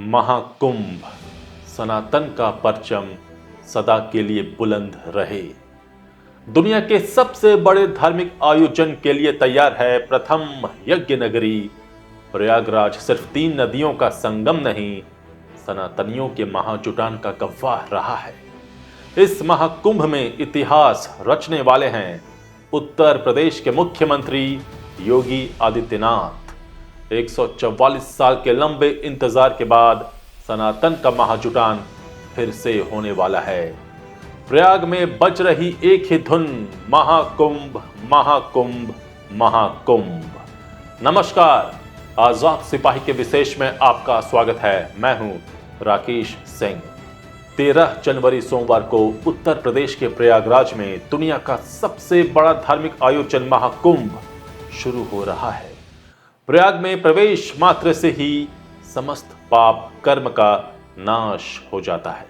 महाकुंभ, सनातन का परचम सदा के लिए बुलंद रहे। दुनिया के सबसे बड़े धार्मिक आयोजन के लिए तैयार है प्रथम यज्ञ नगरी प्रयागराज। सिर्फ 3 नदियों का संगम नहीं, सनातनियों के महाजुटान का गवाह रहा है। इस महाकुंभ में इतिहास रचने वाले हैं उत्तर प्रदेश के मुख्यमंत्री योगी आदित्यनाथ। 144 साल के लंबे इंतजार के बाद सनातन का महाजुटान फिर से होने वाला है। प्रयाग में बज रही एक ही धुन, महाकुंभ महाकुंभ महाकुंभ। नमस्कार, आजाद सिपाही के विशेष में आपका स्वागत है। मैं हूं राकेश सिंह। 13 जनवरी सोमवार को उत्तर प्रदेश के प्रयागराज में दुनिया का सबसे बड़ा धार्मिक आयोजन महाकुंभ शुरू हो रहा है। प्रयाग में प्रवेश मात्र से ही समस्त पाप कर्म का नाश हो जाता है।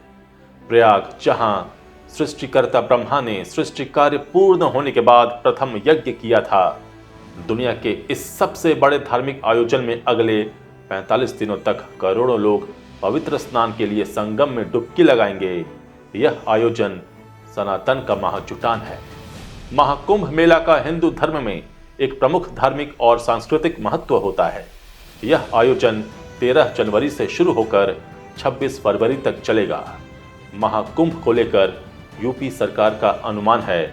प्रयाग, जहां सृष्टिकर्ता ब्रह्मा ने सृष्टि कार्य पूर्ण होने के बाद प्रथम यज्ञ किया था, दुनिया के इस सबसे बड़े धार्मिक आयोजन में अगले 45 दिनों तक करोड़ों लोग पवित्र स्नान के लिए संगम में डुबकी लगाएंगे। यह आयोजन सनातन का महाजुटान है। महाकुंभ मेला का हिंदू धर्म में एक प्रमुख धार्मिक और सांस्कृतिक महत्व होता है। यह आयोजन 13 जनवरी से शुरू होकर 26 फरवरी तक चलेगा। महाकुंभ को लेकर यूपी सरकार का अनुमान है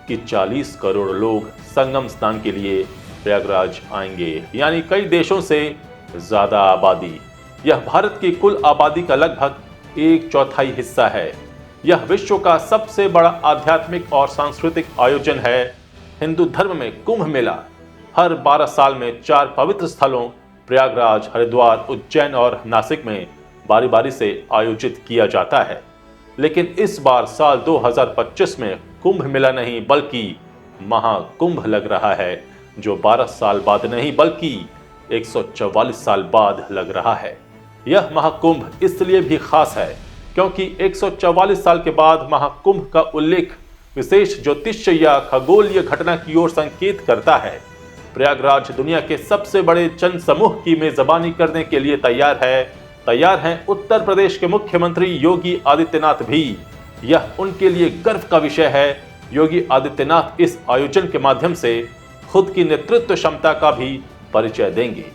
कि 40 करोड़ लोग संगम स्नान के लिए प्रयागराज आएंगे, यानी कई देशों से ज्यादा आबादी। यह भारत की कुल आबादी का लगभग 1/4 हिस्सा है। यह विश्व का सबसे बड़ा आध्यात्मिक और सांस्कृतिक आयोजन है। हिंदू धर्म में कुंभ मेला हर 12 साल में 4 पवित्र स्थलों प्रयागराज, हरिद्वार, उज्जैन और नासिक में बारी बारी से आयोजित किया जाता है। लेकिन इस बार साल 2025 में कुंभ मेला नहीं बल्कि महाकुंभ लग रहा है, जो 12 साल बाद नहीं बल्कि 144 साल बाद लग रहा है। यह महाकुंभ इसलिए भी खास है क्योंकि 144 साल के बाद महाकुंभ का उल्लेख विशेष ज्योतिषीय या खगोलीय घटना की ओर संकेत करता है। प्रयागराज दुनिया के सबसे बड़े जन समूह की मेजबानी करने के लिए तैयार हैं उत्तर प्रदेश के मुख्यमंत्री योगी आदित्यनाथ भी। यह उनके लिए गर्व का विषय है। योगी आदित्यनाथ इस आयोजन के माध्यम से खुद की नेतृत्व क्षमता का भी परिचय देंगे।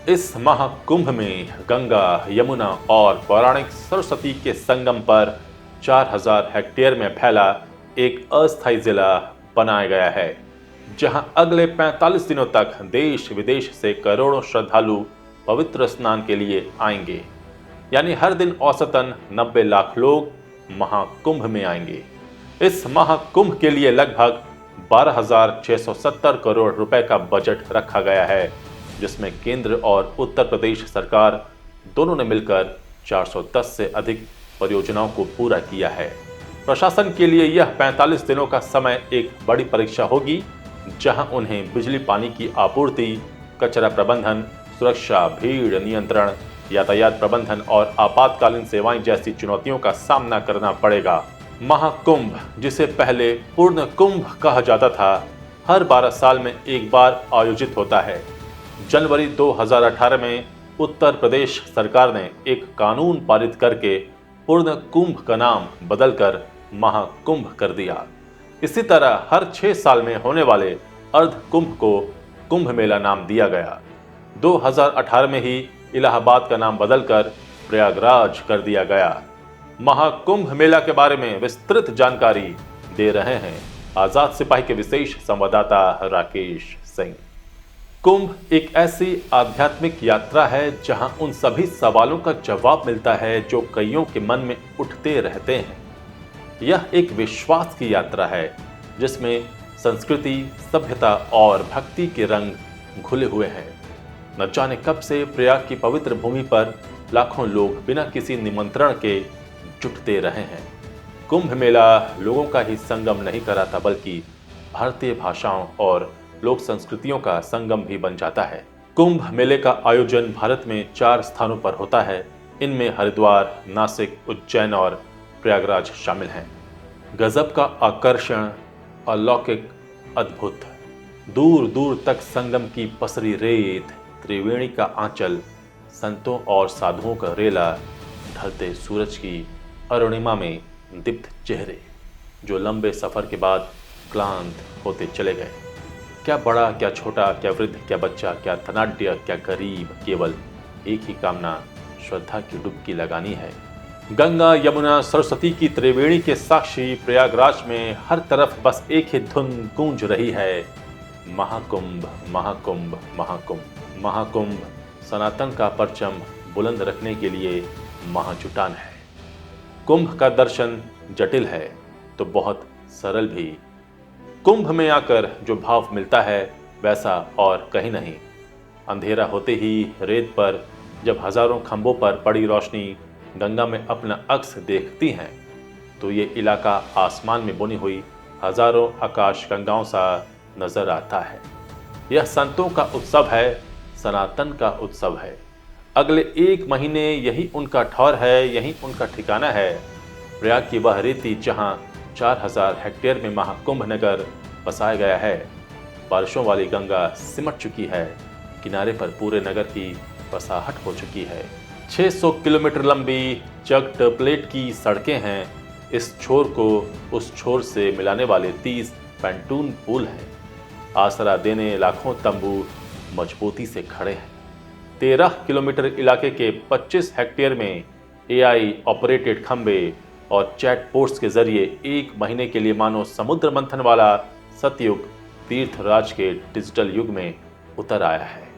इस महाकुंभ में गंगा, यमुना और पौराणिक सरस्वती के संगम पर 4000 हेक्टेयर में फैला एक अस्थायी जिला बनाया गया है, जहां अगले 45 दिनों तक देश विदेश से करोड़ों श्रद्धालु पवित्र स्नान के लिए आएंगे। यानी हर दिन औसतन 90 लाख लोग महाकुंभ में आएंगे। इस महाकुंभ के लिए लगभग 12,670 करोड़ रुपए का बजट रखा गया है, जिसमें केंद्र और उत्तर प्रदेश सरकार दोनों ने मिलकर 410 से अधिक परियोजनाओं को पूरा किया है। प्रशासन के लिए यह 45 दिनों का समय एक बड़ी परीक्षा होगी, जहां उन्हें बिजली पानी की आपूर्ति, कचरा प्रबंधन, सुरक्षा, भीड़ नियंत्रण, यातायात प्रबंधन और आपातकालीन सेवाएं जैसी चुनौतियों का सामना करना पड़ेगा। महाकुंभ, जिसे पहले पूर्ण कुंभ कहा जाता था, हर 12 साल में एक बार आयोजित होता है। जनवरी 2018 में उत्तर प्रदेश सरकार ने एक कानून पारित करके पूर्ण कुंभ का नाम बदलकर महाकुंभ कर दिया। इसी तरह हर 6 साल में होने वाले अर्ध कुंभ को कुंभ मेला नाम दिया गया। 2018 में ही इलाहाबाद का नाम बदलकर प्रयागराज कर दिया गया। महाकुंभ मेला के बारे में विस्तृत जानकारी दे रहे हैं आजाद सिपाही के विशेष संवाददाता राकेश सिंह। कुंभ एक ऐसी आध्यात्मिक यात्रा है जहां उन सभी सवालों का जवाब मिलता है जो कईयों के मन में उठते रहते हैं। यह एक विश्वास की यात्रा है जिसमें संस्कृति, सभ्यता और भक्ति के रंग घुले हुए हैं। न जाने कब से प्रयाग की पवित्र भूमि पर लाखों लोग बिना किसी निमंत्रण के जुटते रहे हैं। कुंभ मेला लोगों का ही संगम नहीं कराता बल्कि भारतीय भाषाओं और लोक संस्कृतियों का संगम भी बन जाता है। कुंभ मेले का आयोजन भारत में 4 स्थानों पर होता है। इनमें हरिद्वार, नासिक, उज्जैन और प्रयागराज शामिल हैं। गजब का आकर्षण, अलौकिक, अद्भुत। दूर दूर तक संगम की पसरी रेत, त्रिवेणी का आंचल, संतों और साधुओं का रेला, ढलते सूरज की अरुणिमा में दीप्त चेहरे जो लंबे सफर के बाद क्लांत होते चले गए। क्या बड़ा, क्या छोटा, क्या वृद्ध, क्या बच्चा, क्या धनाढ्य, क्या गरीब, केवल एक ही कामना, श्रद्धा की डुबकी लगानी है। गंगा यमुना सरस्वती की त्रिवेणी के साक्षी प्रयागराज में हर तरफ बस एक ही धुन गूंज रही है, महाकुंभ महाकुंभ महाकुंभ। महाकुंभ सनातन का परचम बुलंद रखने के लिए महाजुटान है। कुंभ का दर्शन जटिल है तो बहुत सरल भी। कुंभ में आकर जो भाव मिलता है वैसा और कहीं नहीं। अंधेरा होते ही रेत पर जब हजारों खंभों पर पड़ी रोशनी गंगा में अपना अक्स देखती हैं तो ये इलाका आसमान में बुनी हुई हजारों आकाश गंगाओं सा नजर आता है। यह संतों का उत्सव है, सनातन का उत्सव है। अगले 1 महीने यही उनका ठौर है, यही उनका ठिकाना है। प्रयाग की वह रेती जहां 4000 हेक्टेयर में महाकुंभ नगर बसाया गया है। बारिशों वाली गंगा सिमट चुकी है, किनारे पर पूरे नगर की बसाहट हो चुकी है। 600 किलोमीटर लंबी चक्ट प्लेट की सड़कें हैं। इस छोर को उस छोर से मिलाने वाले 30 पैंटून पुल हैं। आसरा देने लाखों तंबू मजबूती से खड़े हैं। 13 किलोमीटर इलाके के 25 हेक्टेयर में AI ऑपरेटेड खंबे और चैट पोर्ट्स के जरिए 1 महीने के लिए मानो समुद्र मंथन वाला सतयुग तीर्थराज के डिजिटल युग में उतर आया है।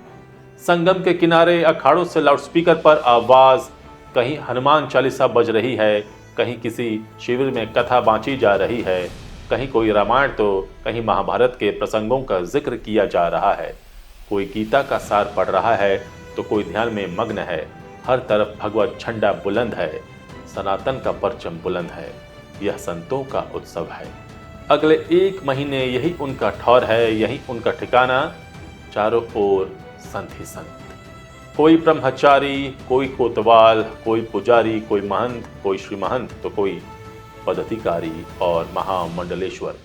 संगम के किनारे अखाड़ों से लाउडस्पीकर पर आवाज, कहीं हनुमान चालीसा बज रही है, कहीं किसी शिविर में कथा बांची जा रही है, कहीं कोई रामायण तो कहीं महाभारत के प्रसंगों का जिक्र किया जा रहा है। कोई गीता का सार पढ़ रहा है तो कोई ध्यान में मग्न है। हर तरफ भगवत झंडा बुलंद है, सनातन का परचम बुलंद है। यह संतों का उत्सव है। अगले 1 महीने यही उनका ठौर है, यही उनका ठिकाना। चारों ओर संत ही संत। कोई ब्रह्मचारी, कोई कोतवाल, कोई पुजारी, कोई महंत, कोई श्री महंत तो कोई पदाधिकारी और महामंडलेश्वर।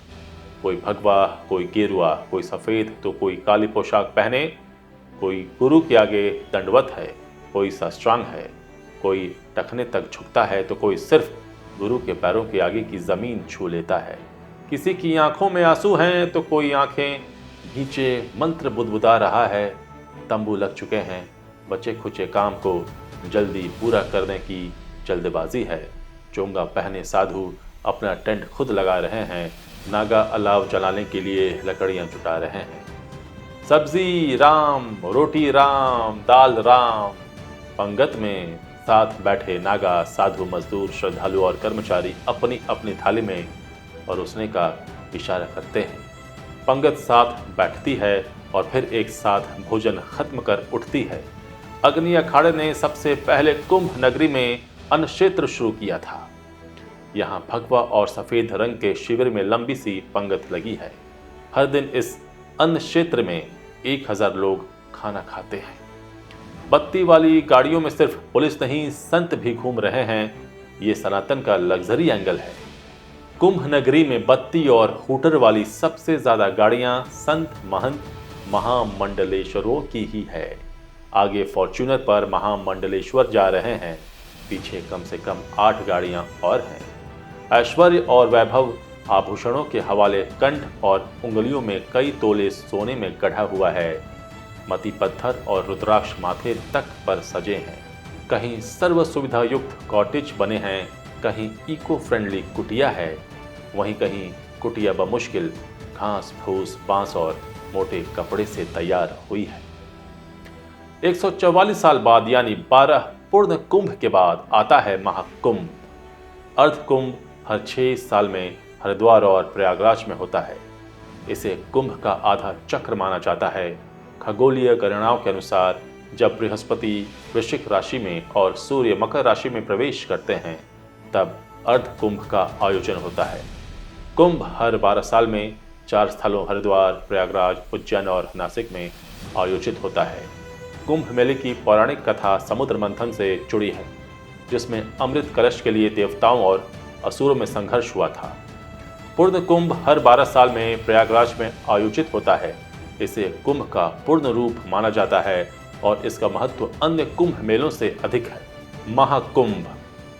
कोई भगवा, कोई गेरुआ, कोई सफेद तो कोई काली पोशाक पहने। कोई गुरु के आगे दंडवत है, कोई साष्टांग है, कोई टखने तक झुकता है तो कोई सिर्फ गुरु के पैरों के आगे की जमीन छू लेता है। किसी की आंखों में आंसू हैं तो कोई आंखें भींचे मंत्र बुदबुदा रहा है। तंबू लग चुके हैं, बचे खुचे काम को जल्दी पूरा करने की जल्दबाजी है। चोंगा पहने साधु अपना टेंट खुद लगा रहे हैं। नागा अलाव जलाने के लिए लकड़ियां जुटा रहे हैं। सब्जी राम, रोटी राम, दाल राम। पंगत में साथ बैठे नागा, साधु, मजदूर, श्रद्धालु और कर्मचारी अपनी अपनी थाली में परोसने का इशारा करते हैं। पंगत साथ बैठती है और फिर एक साथ भोजन खत्म कर उठती है। अग्नि अखाड़े ने सबसे पहले कुंभ नगरी में अन्न क्षेत्र शुरू किया था। यहाँ भगवा और सफेद रंग के शिविर में लंबी सी पंगत लगी है। हर दिन इस अन्न क्षेत्र में 1000 लोग खाना खाते हैं। बत्ती वाली गाड़ियों में सिर्फ पुलिस नहीं, संत भी घूम रहे हैं। ये सनातन का लग्जरी एंगल है। कुंभ नगरी में बत्ती और हूटर वाली सबसे ज्यादा गाड़ियां संत, महंत, महामंडलेश्वरों की ही है। आगे फॉर्च्यूनर पर महामंडलेश्वर जा रहे हैं, पीछे कम से कम 8 गाड़ियां और हैं। ऐश्वर्य और वैभव आभूषणों के हवाले कंठ और उंगलियों में कई तोले सोने में गढ़ा हुआ है। मती पत्थर और रुद्राक्ष माथे तक पर सजे हैं। कहीं सर्व सुविधा युक्त कॉटेज बने हैं, कहीं इको फ्रेंडली कुटिया है, वहीं कहीं कुटिया बमुश्किल घास फूस, बांस और मोटे कपड़े से तैयार हुई है। 144 साल बाद यानी 12 पूर्ण कुंभ के बाद आता है महाकुंभ। अर्ध कुंभ हर 6 साल में हरिद्वार और प्रयागराज में होता है। इसे कुंभ का आधा चक्र माना जाता है। खगोलीय गणनाओं के अनुसार जब बृहस्पति वृश्चिक राशि में और सूर्य मकर राशि में प्रवेश करते हैं तब अर्ध कुंभ का आयोजन होता है। कुंभ हर 12 साल में 4 स्थलों हरिद्वार, प्रयागराज, उज्जैन और नासिक में आयोजित होता है। कुंभ मेले की पौराणिक कथा समुद्र मंथन से जुड़ी है, जिसमें अमृत कलश के लिए देवताओं और असुरों में संघर्ष हुआ था। पूर्ण कुंभ हर 12 साल में प्रयागराज में आयोजित होता है। इसे कुंभ का पूर्ण रूप माना जाता है और इसका महत्व अन्य कुंभ मेलों से अधिक है। महाकुंभ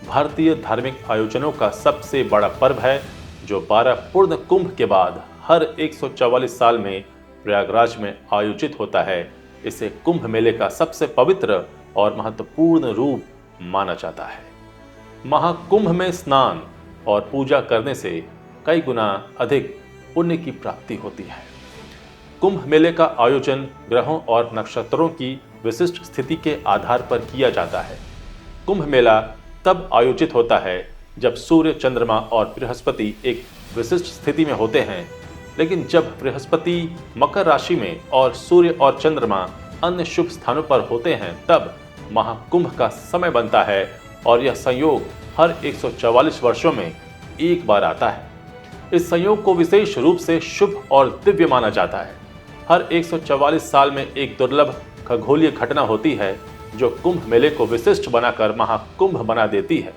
भारतीय धार्मिक आयोजनों का सबसे बड़ा पर्व है जो 12 पूर्ण कुंभ के बाद हर 144 साल में प्रयागराज में आयोजित होता है। इसे कुंभ मेले का सबसे पवित्र और महत्वपूर्ण रूप माना जाता है। महाकुंभ में स्नान और पूजा करने से कई गुना अधिक पुण्य की प्राप्ति होती है। कुंभ मेले का आयोजन ग्रहों और नक्षत्रों की विशिष्ट स्थिति के आधार पर किया जाता है। कुंभ मेला तब आयोजित होता है जब सूर्य, चंद्रमा और बृहस्पति एक विशिष्ट स्थिति में होते हैं, लेकिन जब बृहस्पति मकर राशि में और सूर्य और चंद्रमा अन्य शुभ स्थानों पर होते हैं तब महाकुंभ का समय बनता है और यह संयोग हर 144 वर्षों में एक बार आता है। इस संयोग को विशेष रूप से शुभ और दिव्य माना जाता है। हर 144 साल में एक दुर्लभ खगोलीय घटना होती है जो कुंभ मेले को विशिष्ट बनाकर महाकुंभ बना देती है।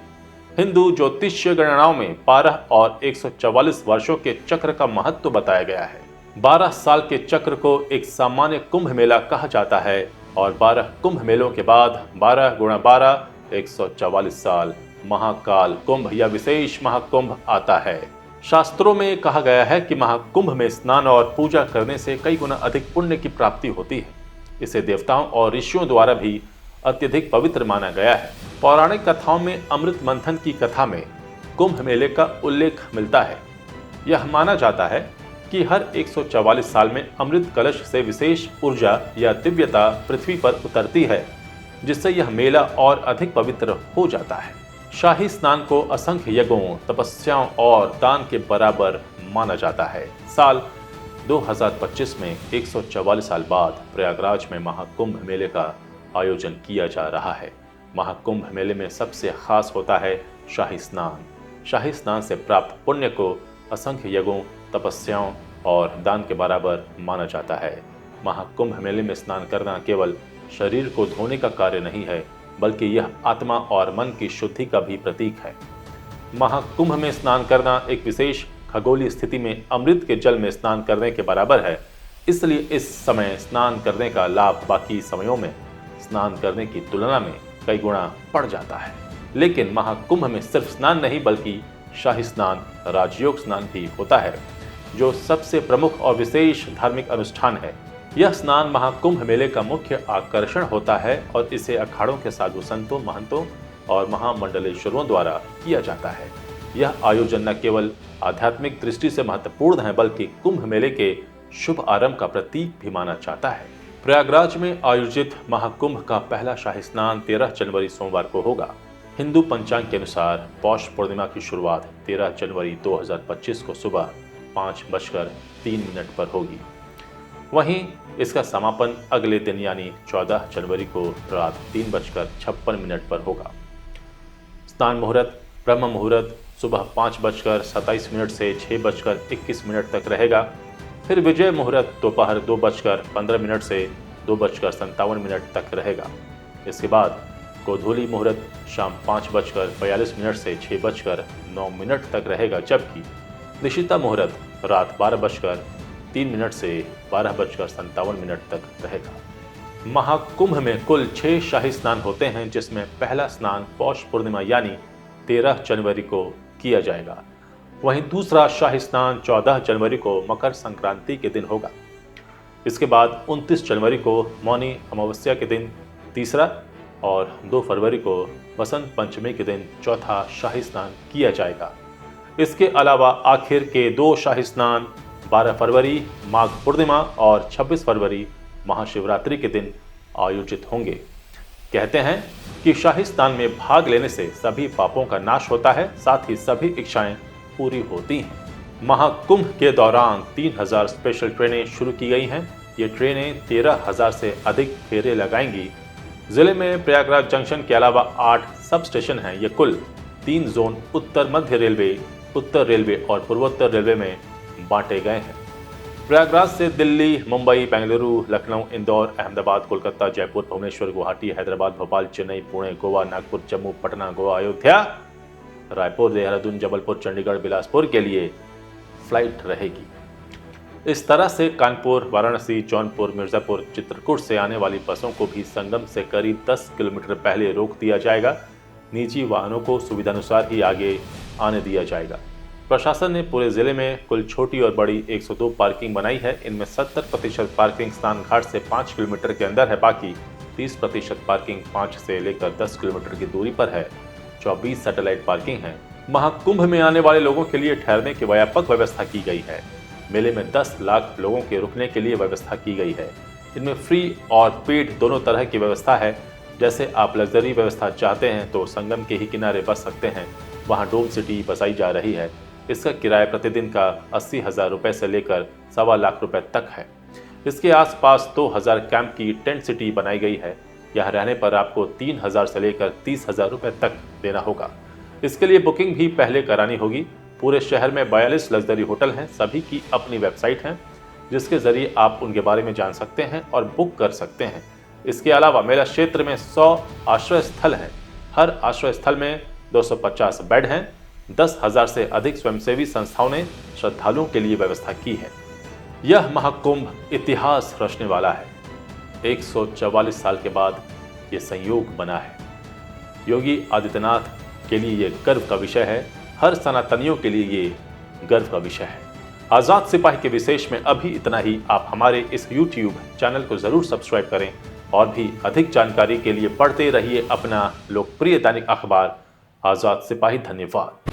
हिंदू ज्योतिषीय गणनाओं में 12 और 144 वर्षों के चक्र का महत्व बताया गया है। 12 साल के चक्र को एक सामान्य कुंभ मेला कहा जाता है और 12 कुंभ मेलों के बाद 12 गुणा 12 144 साल महाकाल कुंभ या विशेष महाकुंभ आता है। शास्त्रों में कहा गया है कि महाकुंभ में स्नान और पूजा करने से कई गुना अधिक पुण्य की प्राप्ति होती है। इसे देवताओं और ऋषियों द्वारा भी अत्यधिक पवित्र माना गया है। पौराणिक कथाओं में अमृत मंथन की कथा में कुंभ मेले का उल्लेख मिलता है। यह माना जाता है कि हर 144 साल में अमृत कलश से विशेष ऊर्जा या दिव्यता पृथ्वी पर उतरती है, जिससे यह मेला और अधिक पवित्र हो जाता है। शाही स्नान को असंख्य यज्ञों, तपस्याओं और दान के बराबर माना जाता है। साल 2025 में 144 साल बाद प्रयागराज में महाकुंभ मेले का आयोजन किया जा रहा है। महाकुंभ मेले में सबसे खास होता है शाही स्नान। शाही स्नान से प्राप्त पुण्य को असंख्य यज्ञों, तपस्याओं और दान के बराबर माना जाता है। महाकुंभ मेले में स्नान करना केवल शरीर को धोने का कार्य नहीं है, बल्कि यह आत्मा और मन की शुद्धि का भी प्रतीक है। महाकुंभ में स्नान करना एक विशेष खगोलीय स्थिति में अमृत के जल में स्नान करने के बराबर है। इसलिए इस समय स्नान करने का लाभ बाकी समयों में स्नान करने की तुलना में कई गुना बढ़ जाता है। लेकिन महाकुंभ में सिर्फ स्नान नहीं बल्कि शाही स्नान, राजयोग स्नान भी होता है, जो सबसे प्रमुख और विशेष धार्मिक अनुष्ठान है। यह स्नान महाकुंभ मेले का मुख्य आकर्षण होता है और इसे अखाड़ों के साधु संतों, महंतों और महामंडलेश्वरों द्वारा किया जाता है। यह आयोजन न केवल आध्यात्मिक दृष्टि से महत्वपूर्ण है, बल्कि कुंभ मेले के शुभ आरंभ का प्रतीक भी माना जाता है। प्रयागराज में आयोजित महाकुंभ का पहला शाही स्नान 13 जनवरी सोमवार को होगा। हिंदू पंचांग के अनुसार पौष पूर्णिमा की शुरुआत 13 जनवरी 2025 को सुबह 5:03 पर होगी। वहीं इसका समापन अगले दिन यानी 14 जनवरी को रात 3:56 पर होगा। स्नान मुहूर्त ब्रह्म मुहूर्त सुबह 5:27 से 6:21 तक रहेगा। फिर विजय मुहूर्त दोपहर 2:15 से 2:57 तक रहेगा। इसके बाद गोधूली मुहूर्त शाम 5:42 से 6:09 तक रहेगा, जबकि निशिता मुहूर्त रात 12:03 से 12:57 तक रहेगा। महाकुंभ में कुल 6 शाही स्नान होते हैं, जिसमें पहला स्नान पौष पूर्णिमा यानी 13 जनवरी को किया जाएगा। वहीं दूसरा शाही स्नान 14 जनवरी को मकर संक्रांति के दिन होगा। इसके बाद 29 जनवरी को मौनी अमावस्या के दिन तीसरा और 2 फरवरी को बसंत पंचमी के दिन चौथा शाही स्नान किया जाएगा। इसके अलावा आखिर के 2 शाही स्नान 12 फरवरी माघ पूर्णिमा और 26 फरवरी महाशिवरात्रि के दिन आयोजित होंगे। कहते हैं कि शाही स्नान में भाग लेने से सभी पापों का नाश होता है, साथ ही सभी इच्छाएं पूरी होती हैं। महाकुंभ के दौरान 3000 स्पेशल ट्रेनें शुरू की गई हैं। ये ट्रेनें 13,000 से अधिक फेरे लगाएंगी। जिले में प्रयागराज जंक्शन के अलावा 8 सब स्टेशन हैं। ये कुल 3 जोन उत्तर मध्य रेलवे, उत्तर रेलवे और पूर्वोत्तर रेलवे में बांटे गए हैं। प्रयागराज से दिल्ली, मुंबई, बेंगलुरु, लखनऊ, इंदौर, अहमदाबाद, कोलकाता, जयपुर, भुवनेश्वर, गुवाहाटी, हैदराबाद, भोपाल, चेन्नई, पुणे, गोवा, नागपुर, जम्मू, पटना, गोवा, अयोध्या, रायपुर, देहरादून, जबलपुर, चंडीगढ़, बिलासपुर के लिए फ्लाइट रहेगी। इस तरह से कानपुर, वाराणसी, जौनपुर, मिर्जापुर, चित्रकूट से आने वाली बसों को भी संगम से करीब 10 किलोमीटर पहले रोक दिया जाएगा। निजी वाहनों को सुविधानुसार ही आगे आने दिया जाएगा। प्रशासन ने पूरे जिले में कुल छोटी और बड़ी 102 पार्किंग बनाई है। इनमें 70% पार्किंग स्नान घाट से 5 किलोमीटर के अंदर है, बाकी 30% पार्किंग 5 से लेकर 10 किलोमीटर की दूरी पर है। 24 सैटेलाइट पार्किंग है। महाकुंभ में आने वाले लोगों के लिए ठहरने की व्यापक व्यवस्था की गई है। मेले में 10 लाख लोगों के रुकने के लिए व्यवस्था की गई है। इनमें फ्री और पेड दोनों तरह की व्यवस्था है। जैसे आप लग्जरी व्यवस्था चाहते हैं तो संगम के ही किनारे बस सकते हैं। वहां डोम सिटी बसाई जा रही है। इसका किराया प्रतिदिन का 80,000 रुपए से लेकर 1.25 लाख रुपए तक है। इसके आसपास 2000 कैंप की टेंट सिटी बनाई गई है। यहाँ रहने पर आपको 3,000 से लेकर 30,000 रुपए तक देना होगा। इसके लिए बुकिंग भी पहले करानी होगी। पूरे शहर में 42 लग्जरी होटल हैं। सभी की अपनी वेबसाइट है जिसके जरिए आप उनके बारे में जान सकते हैं और बुक कर सकते हैं। इसके अलावा मेला क्षेत्र में 100 आश्रय स्थल हैं। हर आश्रय स्थल में 250 बेड हैं। 10,000 से अधिक स्वयंसेवी संस्थाओं ने श्रद्धालुओं के लिए व्यवस्था की है। यह महाकुंभ इतिहास रचने वाला है। 144 साल के बाद ये संयोग बना है। योगी आदित्यनाथ के लिए ये गर्व का विषय है। हर सनातनियों के लिए ये गर्व का विषय है। आजाद सिपाही के विशेष में अभी इतना ही। आप हमारे इस YouTube चैनल को जरूर सब्सक्राइब करें और भी अधिक जानकारी के लिए पढ़ते रहिए अपना लोकप्रिय दैनिक अखबार आजाद सिपाही। धन्यवाद।